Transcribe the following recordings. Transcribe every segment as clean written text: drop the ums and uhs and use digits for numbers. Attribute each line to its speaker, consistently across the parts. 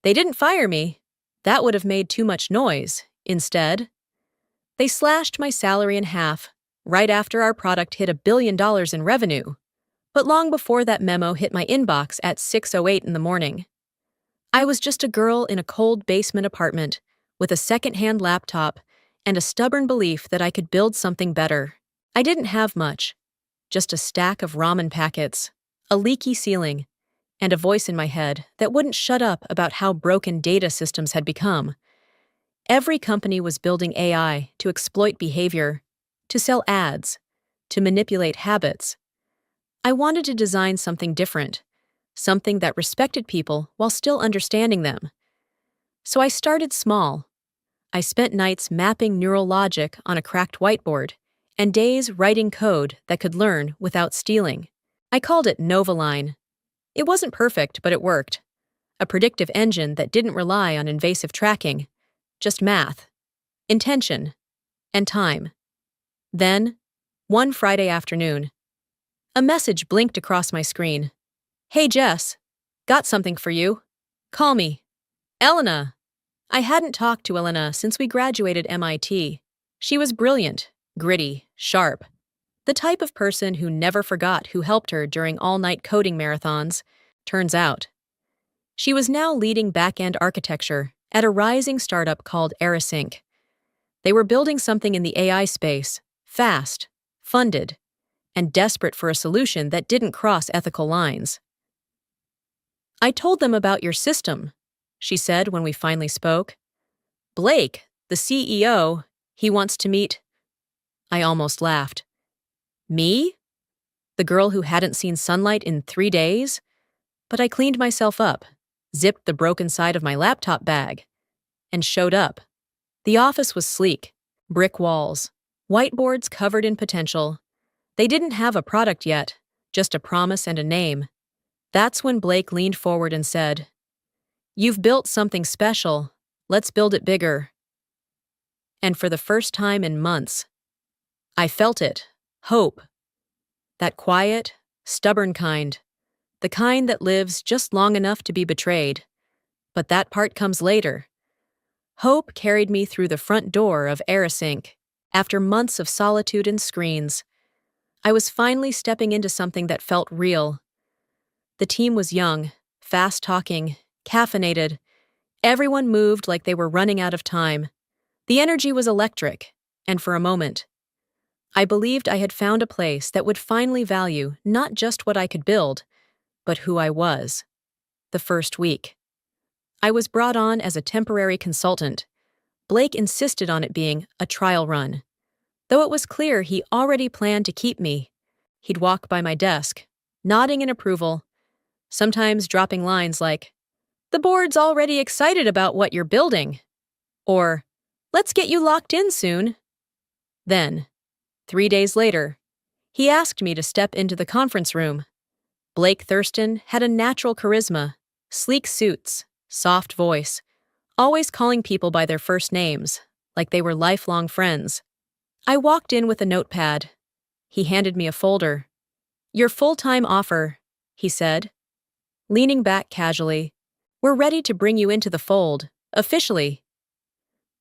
Speaker 1: They didn't fire me. That would have made too much noise. Instead, they slashed my salary in half right after our product hit $1 billion in revenue, but long before that memo hit my inbox at 6:08 in the morning. I was just a girl in a cold basement apartment with a second-hand laptop and a stubborn belief that I could build something better. I didn't have much, just a stack of ramen packets, a leaky ceiling, and a voice in my head that wouldn't shut up about how broken data systems had become. Every company was building AI to exploit behavior, to sell ads, to manipulate habits. I wanted to design something different, something that respected people while still understanding them. So I started small. I spent nights mapping neural logic on a cracked whiteboard and days writing code that could learn without stealing. I called it Novaline. It wasn't perfect, but it worked. A predictive engine that didn't rely on invasive tracking, just math, intention, and time. Then, one Friday afternoon, a message blinked across my screen. "Hey Jess, got something for you. Call me. Elena." I hadn't talked to Elena since we graduated MIT. She was brilliant, gritty, sharp. The type of person who never forgot who helped her during all-night coding marathons, turns out. She was now leading back-end architecture at a rising startup called Inc. They were building something in the AI space, fast, funded, and desperate for a solution that didn't cross ethical lines. "I told them about your system," she said when we finally spoke. "Blake, the CEO, he wants to meet." I almost laughed. Me? The girl who hadn't seen sunlight in 3 days? But I cleaned myself up, zipped the broken side of my laptop bag, and showed up. The office was sleek, brick walls, whiteboards covered in potential. They didn't have a product yet, just a promise and a name. That's when Blake leaned forward and said, "You've built something special. Let's build it bigger." And for the first time in months, I felt it. Hope. That quiet, stubborn kind. The kind that lives just long enough to be betrayed. But that part comes later. Hope carried me through the front door of Inc. After months of solitude and screens. I was finally stepping into something that felt real. The team was young, fast-talking, caffeinated. Everyone moved like they were running out of time. The energy was electric, and for a moment, I believed I had found a place that would finally value not just what I could build, but who I was. The first week, I was brought on as a temporary consultant. Blake insisted on it being a trial run. Though it was clear he already planned to keep me, he'd walk by my desk, nodding in approval, sometimes dropping lines like, "The board's already excited about what you're building," or, "Let's get you locked in soon." Then, 3 days later, he asked me to step into the conference room. Blake Thurston had a natural charisma, sleek suits, soft voice, always calling people by their first names, like they were lifelong friends. I walked in with a notepad. He handed me a folder. "Your full-time offer," he said, leaning back casually. "We're ready to bring you into the fold, officially."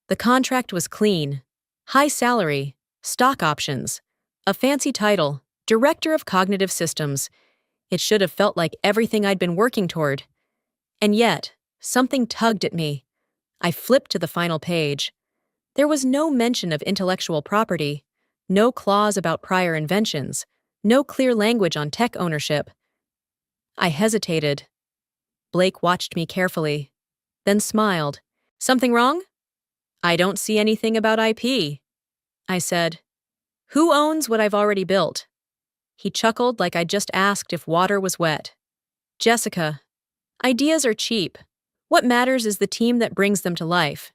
Speaker 1: The contract was clean. High salary, stock options, a fancy title, Director of Cognitive Systems. It should have felt like everything I'd been working toward. And yet, something tugged at me. I flipped to the final page. There was no mention of intellectual property, no clause about prior inventions, no clear language on tech ownership. I hesitated. Blake watched me carefully, then smiled. "Something wrong?" "I don't see anything about IP," I said. "Who owns what I've already built?" He chuckled like I'd just asked if water was wet. "Jessica, ideas are cheap. What matters is the team that brings them to life.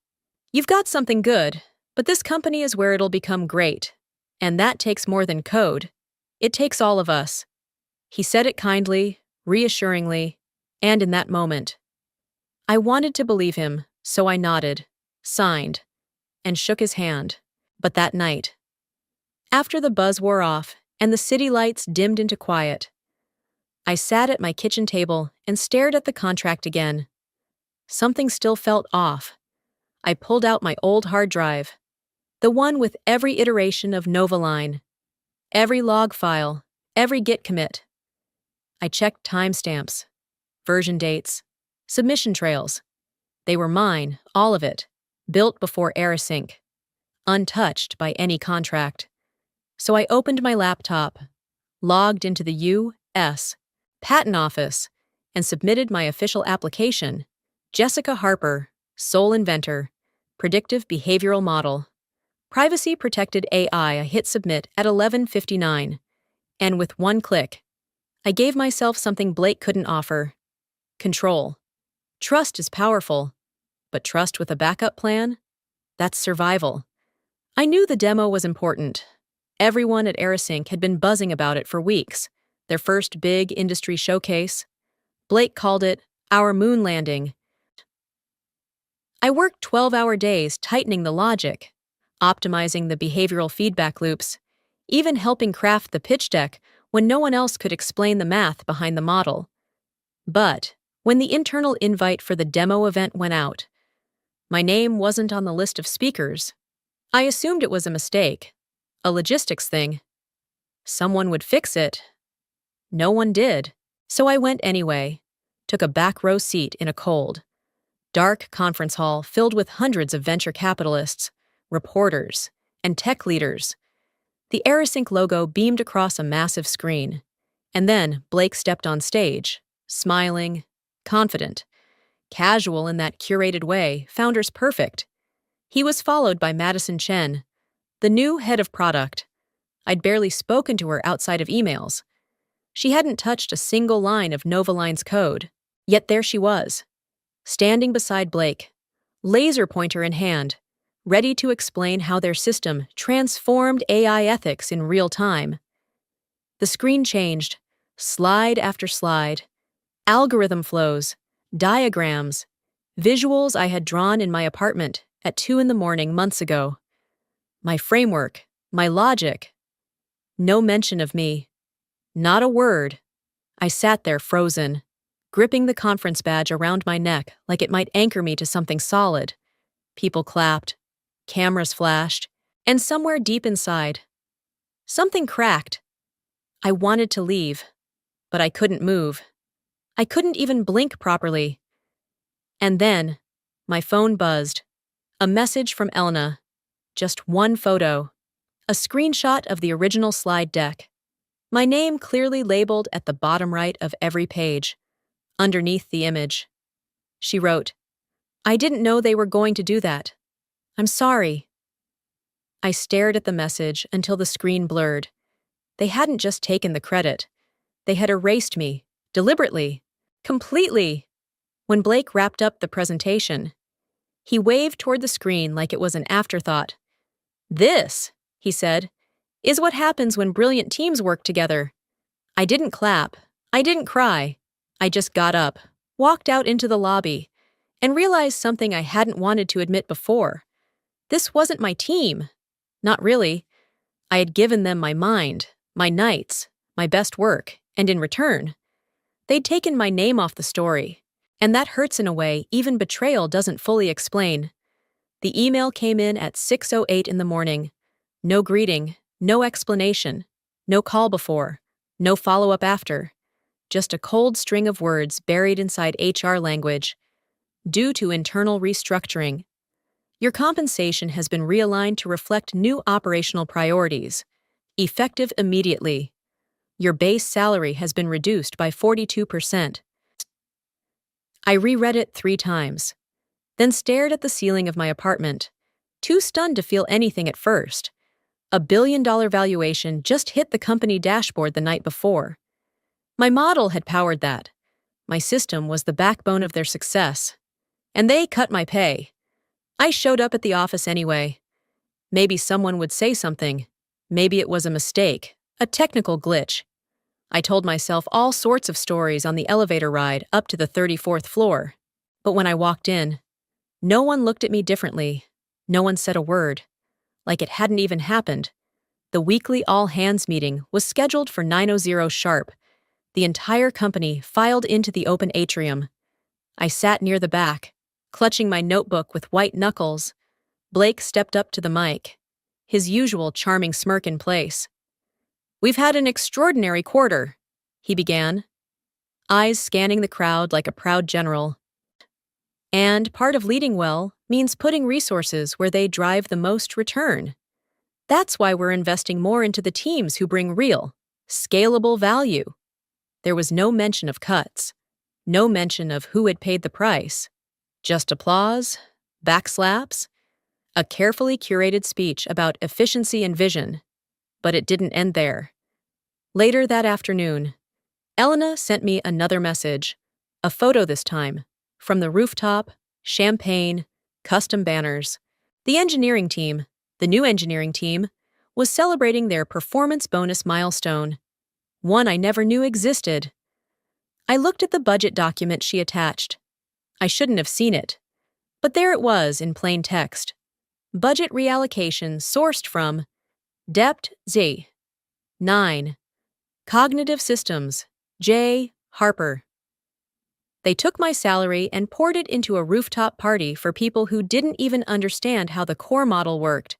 Speaker 1: You've got something good, but this company is where it'll become great. And that takes more than code. It takes all of us." He said it kindly, reassuringly, and in that moment. I wanted to believe him, so I nodded, signed, and shook his hand. But that night, after the buzz wore off and the city lights dimmed into quiet, I sat at my kitchen table and stared at the contract again. something still felt off. I pulled out my old hard drive, the one with every iteration of Novaline, every log file, every Git commit. I checked timestamps, version dates, submission trails. They were mine, all of it, built before AeroSync, untouched by any contract. So I opened my laptop, logged into the U.S. Patent Office, and submitted my official application. Jessica Harper, sole inventor, predictive behavioral model. Privacy-protected AI. I hit submit at 11:59, and with one click, I gave myself something Blake couldn't offer: control. Trust is powerful, but trust with a backup plan? That's survival. I knew the demo was important. Everyone at AeroSync had been buzzing about it for weeks, their first big industry showcase. Blake called it our moon landing. I worked 12-hour days tightening the logic, optimizing the behavioral feedback loops, even helping craft the pitch deck when no one else could explain the math behind the model. But when the internal invite for the demo event went out, my name wasn't on the list of speakers. I assumed it was a mistake, a logistics thing. Someone would fix it. No one did. So I went anyway, took a back row seat in a cold, dark conference hall filled with hundreds of venture capitalists, reporters, and tech leaders. The AeroSync logo beamed across a massive screen, and then Blake stepped on stage, smiling, confident, casual in that curated way, founder's perfect. He was followed by Madison Chen, the new head of product. I'd barely spoken to her outside of emails. She hadn't touched a single line of Novaline's code, yet there she was, standing beside Blake, laser pointer in hand, ready to explain how their system transformed AI ethics in real time. The screen changed, slide after slide, algorithm flows, diagrams, visuals I had drawn in my apartment at 2 a.m. months ago. My framework, my logic. No mention of me. Not a word. I sat there frozen, gripping the conference badge around my neck like it might anchor me to something solid. People clapped, cameras flashed, and somewhere deep inside, something cracked. I wanted to leave, but I couldn't move. I couldn't even blink properly. And then, my phone buzzed. A message from Elena. Just one photo. A screenshot of the original slide deck. My name clearly labeled at the bottom right of every page, underneath the image. She wrote, "I didn't know they were going to do that. I'm sorry." I stared at the message until the screen blurred. They hadn't just taken the credit. They had erased me, deliberately, completely. When Blake wrapped up the presentation, he waved toward the screen like it was an afterthought. "This," he said, "is what happens when brilliant teams work together." I didn't clap. I didn't cry. I just got up, walked out into the lobby, and realized something I hadn't wanted to admit before. This wasn't my team. Not really. I had given them my mind, my nights, my best work, and in return, they'd taken my name off the story. And that hurts in a way even betrayal doesn't fully explain. The email came in at 6:08 in the morning. No greeting, no explanation, no call before, no follow-up after. Just a cold string of words buried inside HR language. Due to internal restructuring, your compensation has been realigned to reflect new operational priorities. Effective immediately. Your base salary has been reduced by 42%. I reread it 3 times, then stared at the ceiling of my apartment, too stunned to feel anything at first. A billion-dollar valuation just hit the company dashboard the night before. My model had powered that. My system was the backbone of their success. And they cut my pay. I showed up at the office anyway. Maybe someone would say something. Maybe it was a mistake, a technical glitch. I told myself all sorts of stories on the elevator ride up to the 34th floor. But when I walked in, no one looked at me differently. No one said a word. Like it hadn't even happened. The weekly all-hands meeting was scheduled for 9:00 sharp. The entire company filed into the open atrium. I sat near the back, Clutching my notebook with white knuckles, Blake stepped up to the mic, his usual charming smirk in place. "We've had an extraordinary quarter," he began, eyes scanning the crowd like a proud general. "And part of leading well means putting resources where they drive the most return. That's why we're investing more into the teams who bring real, scalable value." There was no mention of cuts, no mention of who had paid the price. Just applause, backslaps, a carefully curated speech about efficiency and vision. But it didn't end there. Later that afternoon, Elena sent me another message, a photo this time, from the rooftop, champagne, custom banners. The new engineering team, was celebrating their performance bonus milestone, one I never knew existed. I looked at the budget document she attached. I shouldn't have seen it, but there it was in plain text. Budget reallocation sourced from Dept Z. 9. Cognitive Systems, J. Harper. They took my salary and poured it into a rooftop party for people who didn't even understand how the core model worked.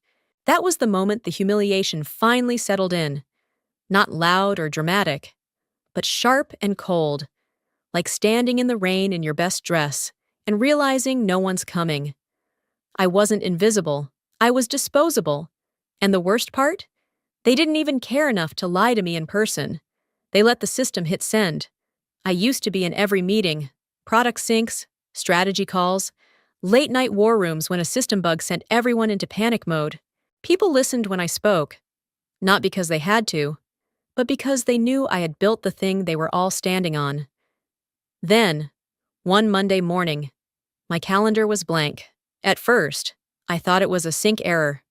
Speaker 1: That was the moment the humiliation finally settled in. Not loud or dramatic, but sharp and cold, like standing in the rain in your best dress and realizing no one's coming. I wasn't invisible. I was disposable. And the worst part? They didn't even care enough to lie to me in person. They let the system hit send. I used to be in every meeting, product syncs, strategy calls, late-night war rooms when a system bug sent everyone into panic mode. People listened when I spoke, not because they had to, but because they knew I had built the thing they were all standing on. Then, one Monday morning, my calendar was blank. At first, I thought it was a sync error.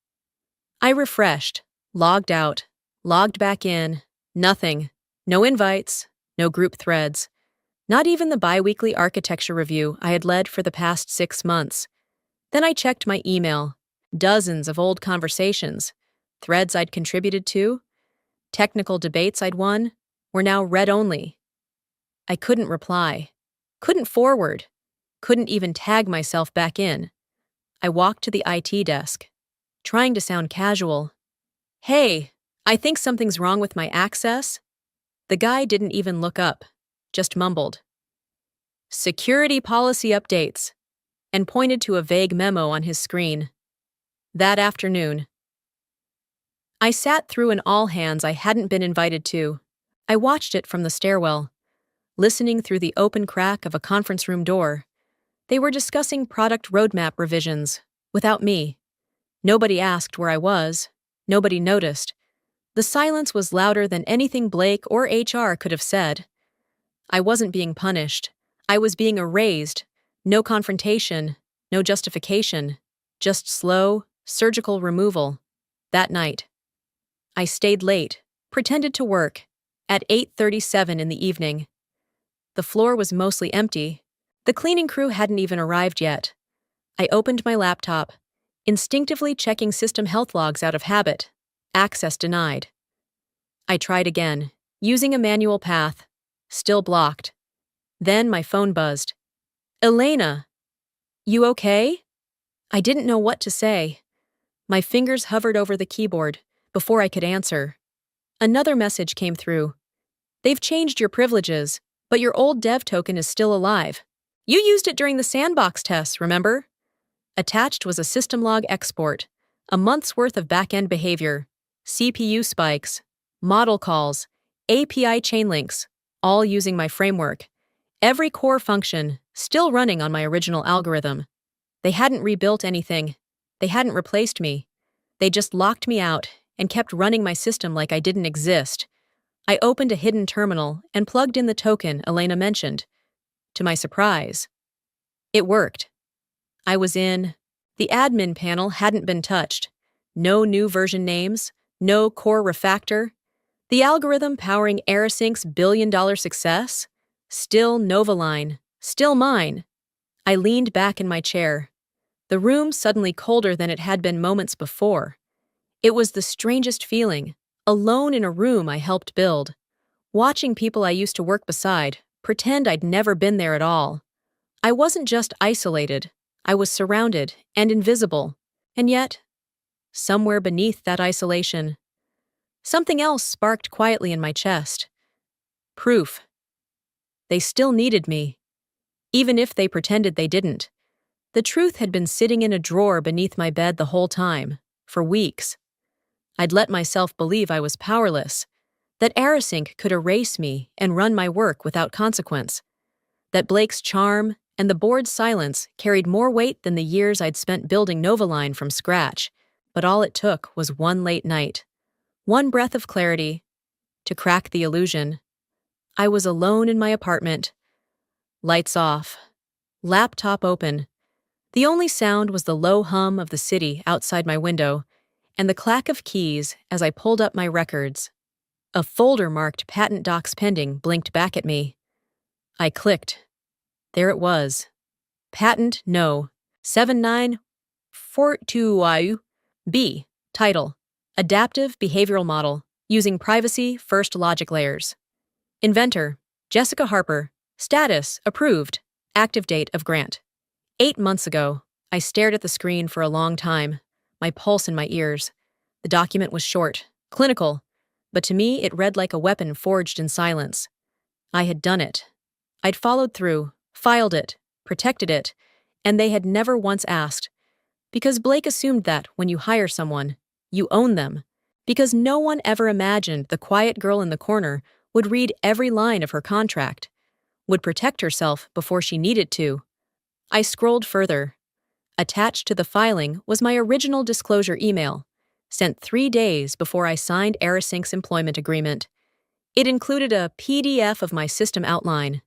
Speaker 1: I refreshed, logged out, logged back in, nothing. No invites, no group threads. Not even the bi-weekly architecture review I had led for the past 6 months. Then I checked my email. Dozens of old conversations, threads I'd contributed to, technical debates I'd won, were now read only. I couldn't reply, couldn't forward, couldn't even tag myself back in. I walked to the IT desk, trying to sound casual. "Hey, I think something's wrong with my access." The guy didn't even look up, just mumbled, "Security policy updates," and pointed to a vague memo on his screen. That afternoon, I sat through an all-hands I hadn't been invited to. I watched it from the stairwell, listening through the open crack of a conference room door. They were discussing product roadmap revisions, without me. Nobody asked where I was. Nobody noticed. The silence was louder than anything Blake or HR could have said. I wasn't being punished. I was being erased. No confrontation, no justification, just slow, surgical removal. That night, I stayed late, pretended to work, at 8:37 in the evening. The floor was mostly empty. The cleaning crew hadn't even arrived yet. I opened my laptop, instinctively checking system health logs out of habit. Access denied. I tried again, using a manual path. Still blocked. Then my phone buzzed. "Elena, you okay?" I didn't know what to say. My fingers hovered over the keyboard before I could answer. Another message came through. "They've changed your privileges, but your old dev token is still alive. You used it during the sandbox tests, remember?" Attached was a system log export, a month's worth of back-end behavior, CPU spikes, model calls, API chain links, all using my framework. Every core function still running on my original algorithm. They hadn't rebuilt anything. They hadn't replaced me. They just locked me out and kept running my system like I didn't exist. I opened a hidden terminal and plugged in the token Elena mentioned. To my surprise, it worked. I was in. The admin panel hadn't been touched. No new version names, no core refactor. The algorithm powering AeroSync's billion-dollar success? Still Novaline, still mine. I leaned back in my chair. The room suddenly colder than it had been moments before. It was the strangest feeling, alone in a room I helped build, watching people I used to work beside pretend I'd never been there at all. I wasn't just isolated, I was surrounded and invisible, and yet, somewhere beneath that isolation, something else sparked quietly in my chest. Proof. They still needed me, even if they pretended they didn't. The truth had been sitting in a drawer beneath my bed the whole time, for weeks. I'd let myself believe I was powerless, that Aerosync could erase me and run my work without consequence, that Blake's charm and the board's silence carried more weight than the years I'd spent building Novaline from scratch. But all it took was one late night, one breath of clarity, to crack the illusion. I was alone in my apartment, lights off, laptop open. The only sound was the low hum of the city outside my window and the clack of keys as I pulled up my records. A folder marked Patent Docs Pending blinked back at me. I clicked. There it was. Patent No. 7942IU. B. Title: Adaptive Behavioral Model Using Privacy First Logic Layers. Inventor: Jessica Harper. Status: Approved. Active date of grant: 8 months ago. I stared at the screen for a long time, my pulse in my ears. The document was short, clinical, but to me it read like a weapon forged in silence. I had done it. I'd followed through, filed it, protected it, and they had never once asked. Because Blake assumed that, when you hire someone, you own them. Because no one ever imagined the quiet girl in the corner would read every line of her contract, would protect herself before she needed to. I scrolled further. Attached to the filing was my original disclosure email, sent 3 days before I signed Aerosync's employment agreement. It included a PDF of my system outline,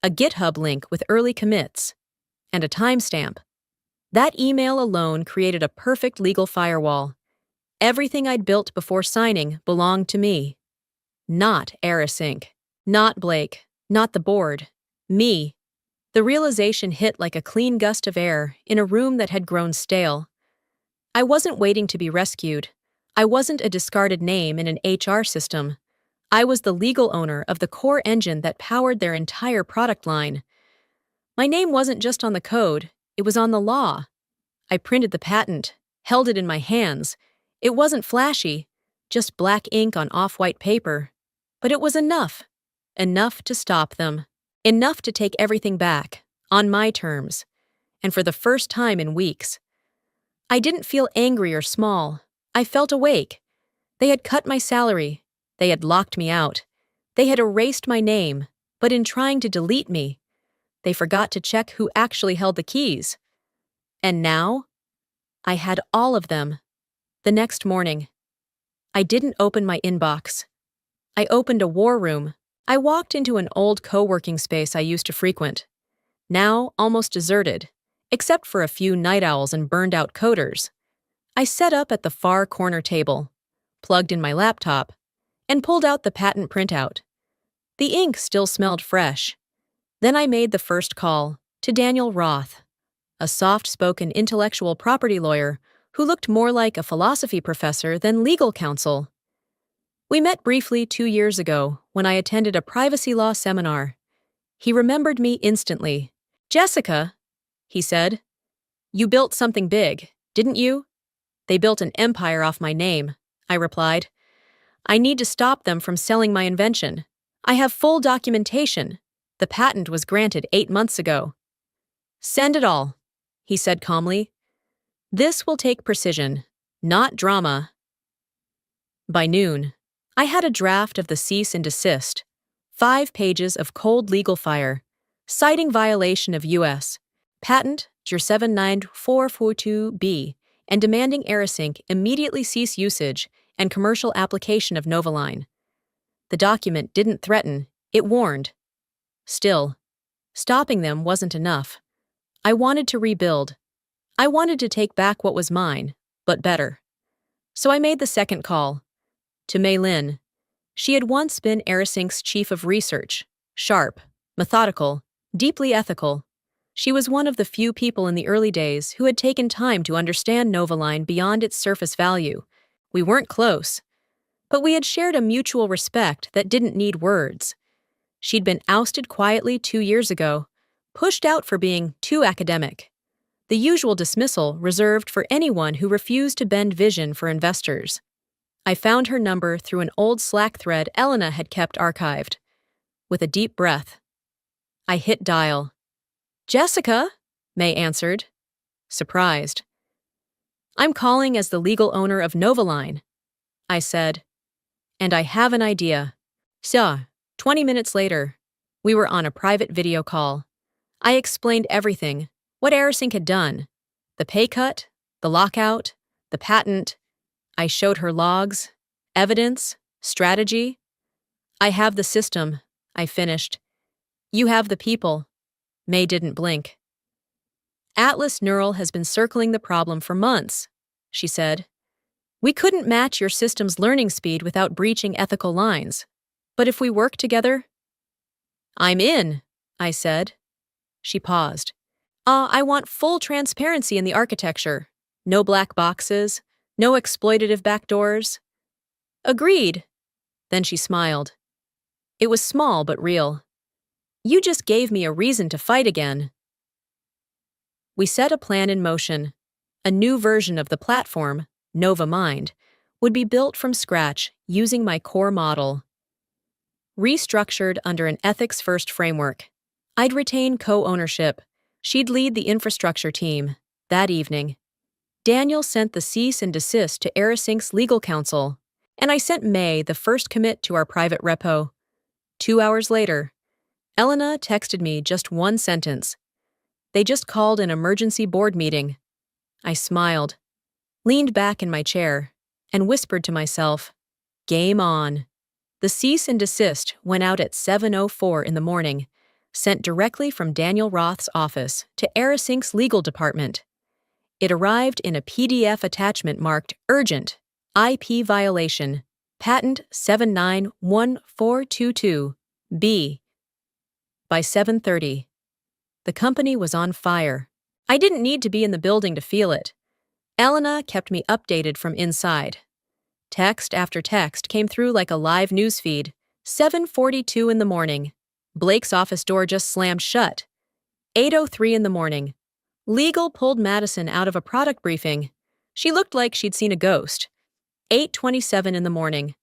Speaker 1: a GitHub link with early commits, and a timestamp. That email alone created a perfect legal firewall. Everything I'd built before signing belonged to me. Not Aerosync, not Blake, not the board. Me. The realization hit like a clean gust of air in a room that had grown stale. I wasn't waiting to be rescued. I wasn't a discarded name in an HR system. I was the legal owner of the core engine that powered their entire product line. My name wasn't just on the code, it was on the law. I printed the patent, held it in my hands. It wasn't flashy, just black ink on off-white paper. But it was enough. Enough to stop them. Enough to take everything back, on my terms. And for the first time in weeks, I didn't feel angry or small. I felt awake. They had cut my salary. They had locked me out. They had erased my name. But in trying to delete me, they forgot to check who actually held the keys. And now, I had all of them. The next morning, I didn't open my inbox. I opened a war room. I walked into an old co-working space I used to frequent, now almost deserted, except for a few night owls and burned-out coders. I set up at the far corner table, plugged in my laptop, and pulled out the patent printout. The ink still smelled fresh. Then I made the first call, to Daniel Roth, a soft-spoken intellectual property lawyer who looked more like a philosophy professor than legal counsel. We met briefly 2 years ago when I attended a privacy law seminar. He remembered me instantly. "Jessica," he said, "you built something big, didn't you?" "They built an empire off my name," I replied. "I need to stop them from selling my invention. I have full documentation. The patent was granted 8 months ago." "Send it all," he said calmly. "This will take precision, not drama." By noon, I had a draft of the cease and desist, 5 pages of cold legal fire, citing violation of U.S. Patent JUR 79442B and demanding Aerosync immediately cease usage and commercial application of Novaline. The document didn't threaten, it warned. Still, stopping them wasn't enough. I wanted to rebuild. I wanted to take back what was mine, but better. So I made the second call. To Mei Lin. She had once been Aerosync's chief of research, sharp, methodical, deeply ethical. She was one of the few people in the early days who had taken time to understand Novaline beyond its surface value. We weren't close, but we had shared a mutual respect that didn't need words. She'd been ousted quietly 2 years ago, pushed out for being too academic. the usual dismissal reserved for anyone who refused to bend vision for investors. I found her number through an old Slack thread Elena had kept archived. With a deep breath, I hit dial. "Jessica?" May answered, surprised. "I'm calling as the legal owner of Novaline," I said. "And I have an idea." So, 20 minutes later, we were on a private video call. I explained everything, what AirSync had done, the pay cut, the lockout, the patent. I showed her logs, evidence, strategy. "I have the system," I finished. "You have the people." May didn't blink. "Atlas Neural has been circling the problem for months," she said. "We couldn't match your system's learning speed without breaching ethical lines. But if we work together—" "I'm in," I said. She paused. I want full transparency in the architecture. No black boxes, no exploitative backdoors." "Agreed." Then she smiled. It was small but real. "You just gave me a reason to fight again." We set a plan in motion. A new version of the platform, Nova Mind, would be built from scratch using my core model. Restructured under an ethics-first framework, I'd retain co-ownership. She'd lead the infrastructure team. That evening, Daniel sent the cease and desist to AirSync's legal counsel, and I sent May the first commit to our private repo. 2 hours later, Elena texted me just one sentence. "They just called an emergency board meeting." I smiled, leaned back in my chair, and whispered to myself, "Game on." The cease and desist went out at 7:04 in the morning, sent directly from Daniel Roth's office to AirSync's legal department. It arrived in a PDF attachment marked Urgent, IP Violation, Patent 791422B. By 7:30, the company was on fire. I didn't need to be in the building to feel it. Elena kept me updated from inside. Text after text came through like a live newsfeed. 7:42 in the morning. Blake's office door just slammed shut. 8:03 in the morning. Legal pulled Madison out of a product briefing. She looked like she'd seen a ghost. 8:27 in the morning.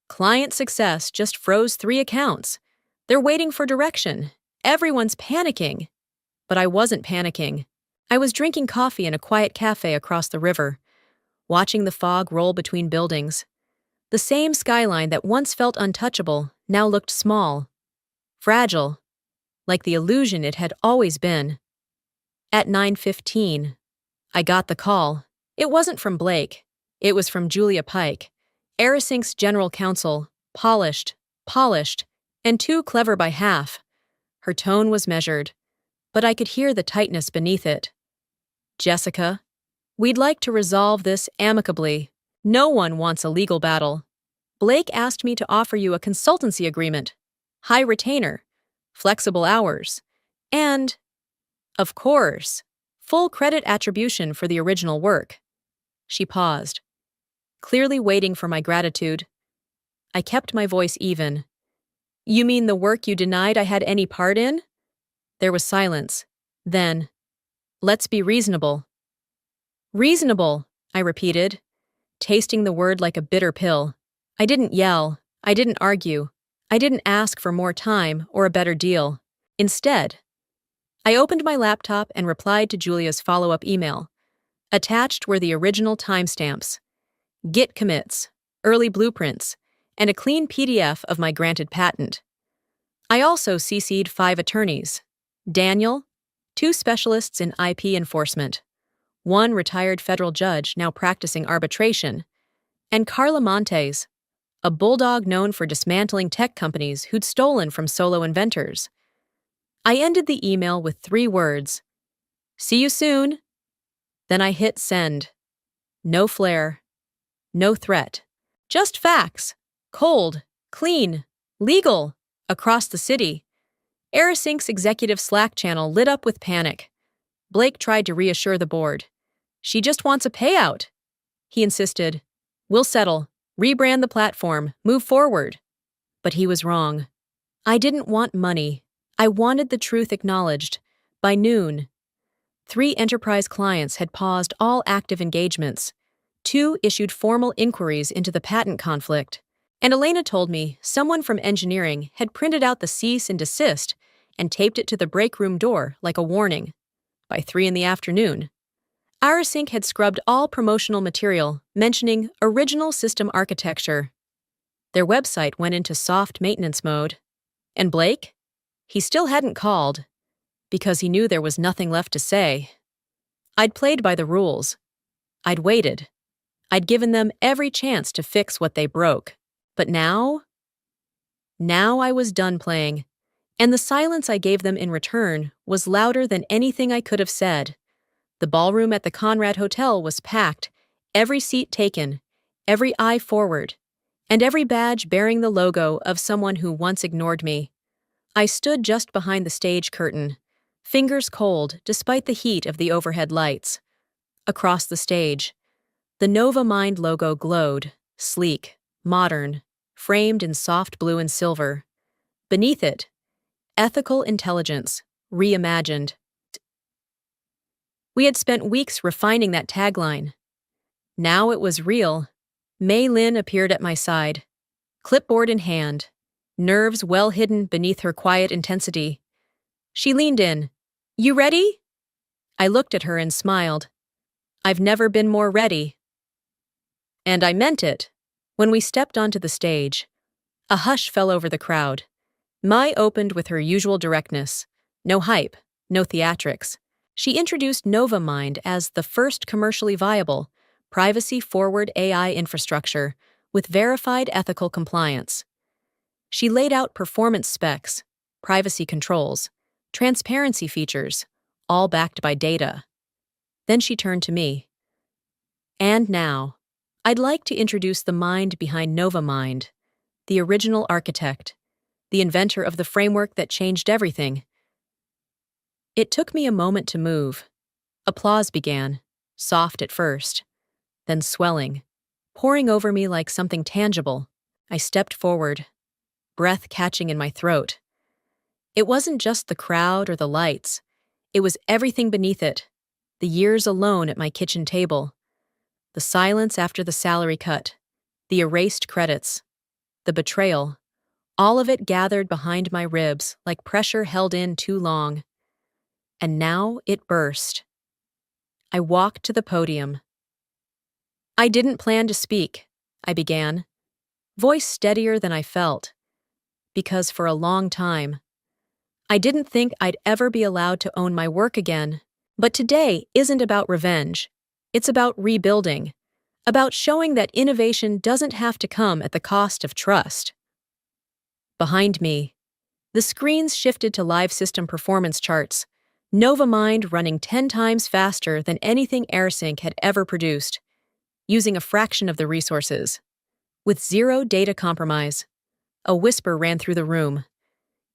Speaker 1: Client success just froze 3 accounts. They're waiting for direction. Everyone's panicking. But I wasn't panicking. I was drinking coffee in a quiet cafe across the river, watching the fog roll between buildings. The same skyline that once felt untouchable now looked small, fragile, like the illusion it had always been. At 9:15, I got the call. It wasn't from Blake. It was from Julia Pike, AirSync's general counsel, polished, and too clever by half. Her tone was measured, but I could hear the tightness beneath it. "Jessica, we'd like to resolve this amicably. No one wants a legal battle. Blake asked me to offer you a consultancy agreement, high retainer, flexible hours, and, of course, full credit attribution for the original work." She paused, clearly waiting for my gratitude. I kept my voice even. "You mean the work you denied I had any part in?" There was silence. Then, "Let's be reasonable." "Reasonable," I repeated, tasting the word like a bitter pill. I didn't yell. I didn't argue. I didn't ask for more time or a better deal. Instead, I opened my laptop and replied to Julia's follow-up email. Attached were the original timestamps, Git commits, early blueprints, and a clean PDF of my granted patent. I also CC'd 5 attorneys: Daniel, 2 specialists in IP enforcement, 1 retired federal judge now practicing arbitration, and Carla Montes, a bulldog known for dismantling tech companies who'd stolen from solo inventors. I ended the email with 3 words: "See you soon." Then I hit send. No flair. No threat. Just facts. Cold, clean, legal, across the city. AirSync's executive Slack channel lit up with panic. Blake tried to reassure the board. "She just wants a payout." He insisted, "We'll settle, rebrand the platform, move forward." But he was wrong. I didn't want money. I wanted the truth acknowledged. By noon. 3 enterprise clients had paused all active engagements. 2 issued formal inquiries into the patent conflict. And Elena told me someone from engineering had printed out the cease and desist and taped it to the break room door like a warning. By 3 in the afternoon, Aerosync had scrubbed all promotional material mentioning original system architecture. Their website went into soft maintenance mode. And Blake? He still hadn't called, because he knew there was nothing left to say. I'd played by the rules. I'd waited. I'd given them every chance to fix what they broke. But now I was done playing, and the silence I gave them in return was louder than anything I could have said. The ballroom at the Conrad Hotel was packed, every seat taken, every eye forward, and every badge bearing the logo of someone who once ignored me. I stood just behind the stage curtain, fingers cold despite the heat of the overhead lights. Across the stage, the Nova Mind logo glowed, sleek, modern, framed in soft blue and silver. Beneath it, ethical intelligence, reimagined. We had spent weeks refining that tagline. Now it was real. Mei Lin appeared at my side, clipboard in hand, nerves well hidden beneath her quiet intensity. She leaned in. "You ready?" I looked at her and smiled. "I've never been more ready." And I meant it. When we stepped onto the stage, a hush fell over the crowd. Mai opened with her usual directness. No hype, no theatrics. She introduced Nova Mind as the first commercially viable, privacy-forward AI infrastructure with verified ethical compliance. She laid out performance specs, privacy controls, transparency features, all backed by data. Then she turned to me. "And now, I'd like to introduce the mind behind Nova Mind, the original architect, the inventor of the framework that changed everything." It took me a moment to move. Applause began, soft at first, then swelling, pouring over me like something tangible. I stepped forward, breath catching in my throat. It wasn't just the crowd or the lights. It was everything beneath it. The years alone at my kitchen table. The silence after the salary cut. The erased credits. The betrayal. All of it gathered behind my ribs like pressure held in too long. And now it burst. I walked to the podium. "I didn't plan to speak," I began, voice steadier than I felt, because for a long time, I didn't think I'd ever be allowed to own my work again. But today isn't about revenge. It's about rebuilding, about showing that innovation doesn't have to come at the cost of trust. Behind me, the screens shifted to live system performance charts, Nova Mind running 10 times faster than anything AirSync had ever produced, using a fraction of the resources. With zero data compromise, a whisper ran through the room.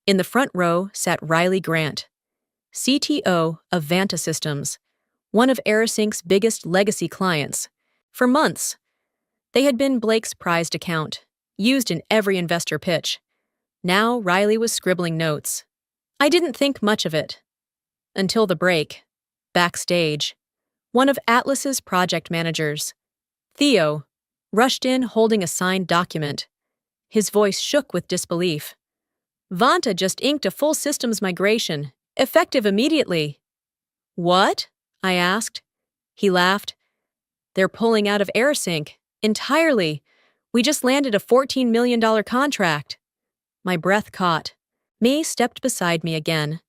Speaker 1: In the front row sat Riley Grant, CTO of Vanta Systems, one of AirSync's biggest legacy clients. For months, they had been Blake's prized account, used in every investor pitch. Now Riley was scribbling notes. I didn't think much of it. Until the break, backstage, one of Atlas's project managers, Theo, rushed in holding a signed document. His voice shook with disbelief. "Vanta just inked a full systems migration, effective immediately." "What?" I asked. He laughed. "They're pulling out of AirSync, entirely. We just landed a $14 million contract." My breath caught. May stepped beside me again,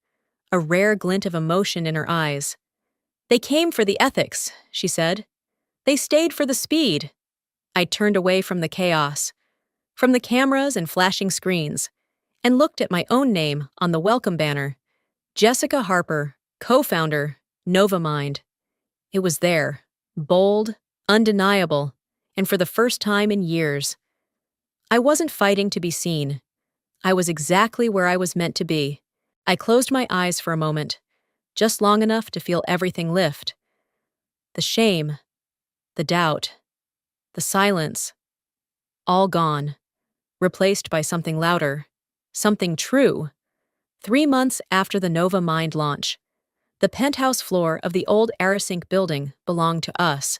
Speaker 1: a rare glint of emotion in her eyes. "They came for the ethics," she said. "They stayed for the speed." I turned away from the chaos, from the cameras and flashing screens, and looked at my own name on the welcome banner. Jessica Harper, co-founder, Nova Mind. It was there, bold, undeniable, and for the first time in years. I wasn't fighting to be seen. I was exactly where I was meant to be. I closed my eyes for a moment, just long enough to feel everything lift. The shame, the doubt, the silence, all gone, replaced by something louder, something true. 3 months after the Nova Mind launch, The penthouse floor of the old Aerosync building belonged to us.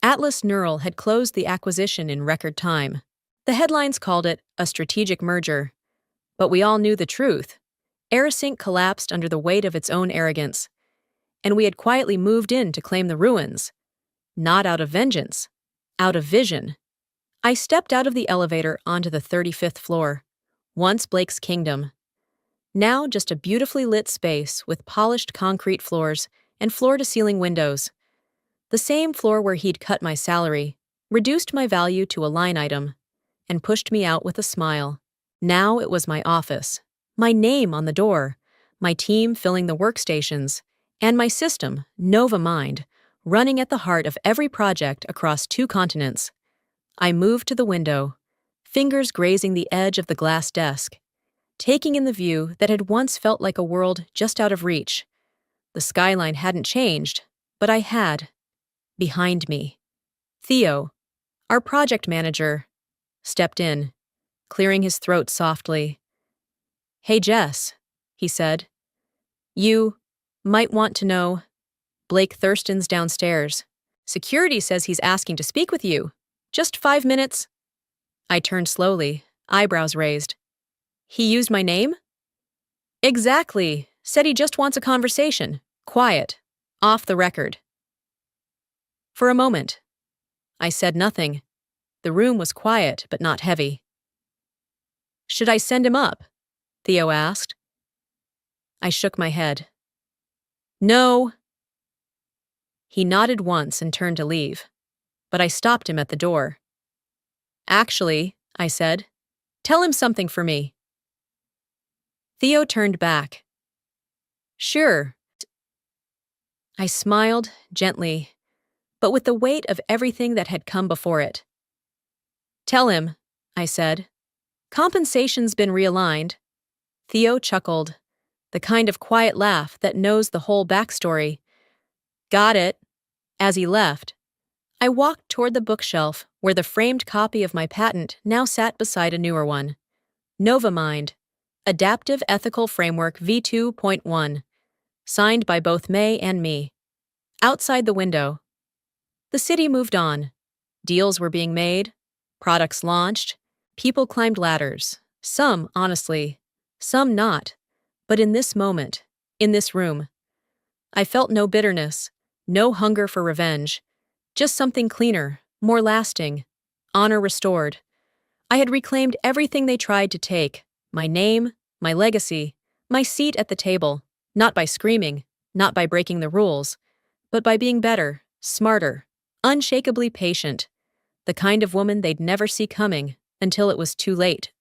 Speaker 1: Atlas Neural had closed the acquisition in record time. The headlines called it a strategic merger. But we all knew the truth. Aerosync collapsed under the weight of its own arrogance, and we had quietly moved in to claim the ruins. Not out of vengeance, out of vision. I stepped out of the elevator onto the 35th floor, once Blake's kingdom. Now just a beautifully lit space with polished concrete floors and floor-to-ceiling windows. The same floor where he'd cut my salary, reduced my value to a line item, and pushed me out with a smile. Now it was my office, my name on the door, my team filling the workstations, and my system, Nova Mind, running at the heart of every project across 2 continents. I moved to the window, fingers grazing the edge of the glass desk, taking in the view that had once felt like a world just out of reach. The skyline hadn't changed, but I had. Behind me, Theo, our project manager, stepped in, clearing his throat softly. "Hey, Jess," he said. "You might want to know. Blake Thurston's downstairs. Security says he's asking to speak with you. Just 5 minutes." I turned slowly, eyebrows raised. "He used my name?" "Exactly. Said he just wants a conversation. Quiet. Off the record." For a moment, I said nothing. The room was quiet, but not heavy. "Should I send him up?" Theo asked. I shook my head. "No." He nodded once and turned to leave, but I stopped him at the door. "Actually," I said, "tell him something for me." Theo turned back. "Sure." I smiled, gently, but with the weight of everything that had come before it. "Tell him," I said. "Compensation's been realigned." Theo chuckled, the kind of quiet laugh that knows the whole backstory. "Got it." As he left, I walked toward the bookshelf where the framed copy of my patent now sat beside a newer one. NovaMind, Adaptive Ethical Framework V2.1, signed by both May and me. Outside the window, the city moved on. Deals were being made, products launched, people climbed ladders. Some, honestly, some not. But in this moment, in this room, I felt no bitterness, no hunger for revenge, just something cleaner, more lasting, honor restored. I had reclaimed everything they tried to take, my name, my legacy, my seat at the table, not by screaming, not by breaking the rules, but by being better, smarter, unshakably patient, the kind of woman they'd never see coming until it was too late.